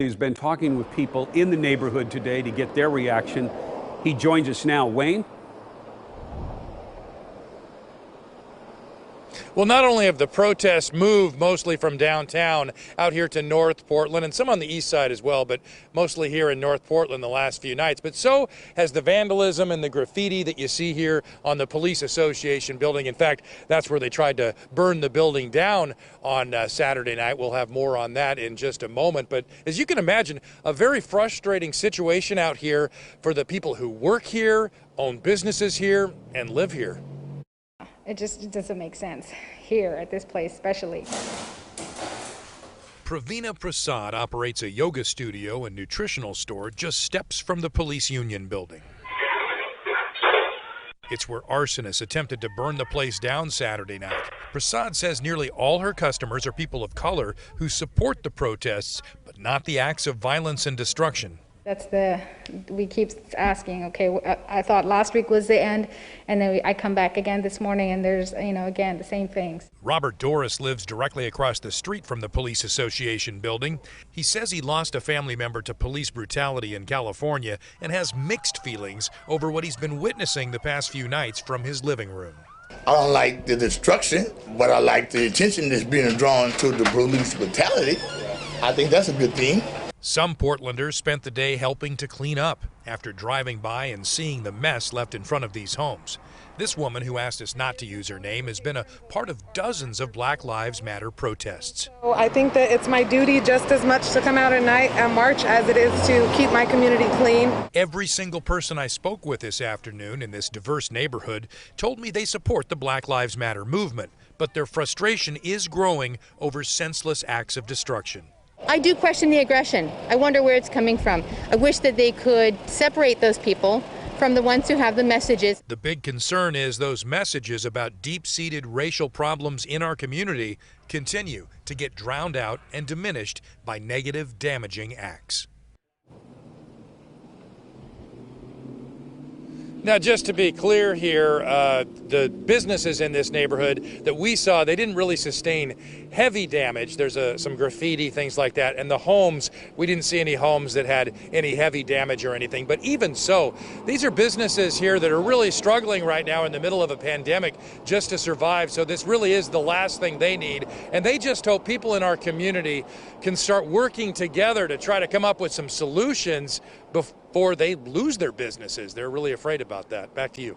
He's been talking with people in the neighborhood today to get their reaction. He joins us now. Wayne? Well, not only have the protests moved mostly from downtown out here to North Portland and some on the east side as well, but mostly here in North Portland the last few nights, but so has the vandalism and the graffiti that you see here on the Police Association building. In fact, that's where they tried to burn the building down on Saturday night. We'll have more on that in just a moment. But as you can imagine, a very frustrating situation out here for the people who work here, own businesses here, and live here. It doesn't make sense here at this place, especially. Praveena Prasad operates a yoga studio and nutritional store just steps from the police union building. It's where arsonists attempted to burn the place down Saturday night. Prasad says nearly all her customers are people of color who support the protests, but not the acts of violence and destruction. We keep asking, okay, I thought last week was the end, and then I come back again this morning and there's, again, the same things. Robert Doris lives directly across the street from the Police Association building. He says he lost a family member to police brutality in California and has mixed feelings over what he's been witnessing the past few nights from his living room. I don't like the destruction, but I like the attention that's being drawn to the police brutality. I think that's a good thing. Some Portlanders spent the day helping to clean up after driving by and seeing the mess left in front of these homes. This woman, who asked us not to use her name, has been a part of dozens of Black Lives Matter protests. I think that it's my duty just as much to come out at night and march as it is to keep my community clean. Every single person I spoke with this afternoon in this diverse neighborhood told me they support the Black Lives Matter movement, but their frustration is growing over senseless acts of destruction. I do question the aggression. I wonder where it's coming from. I wish that they could separate those people from the ones who have the messages. The big concern is those messages about deep-seated racial problems in our community continue to get drowned out and diminished by negative, damaging acts. Now, just to be clear here, the businesses in this neighborhood that we saw, they didn't really sustain heavy damage. There's some graffiti, things like that. And the homes, we didn't see any homes that had any heavy damage or anything. But even so, these are businesses here that are really struggling right now in the middle of a pandemic just to survive. So this really is the last thing they need. And they just hope people in our community can start working together to try to come up with some solutions before they lose their businesses. They're really afraid about that. Back to you.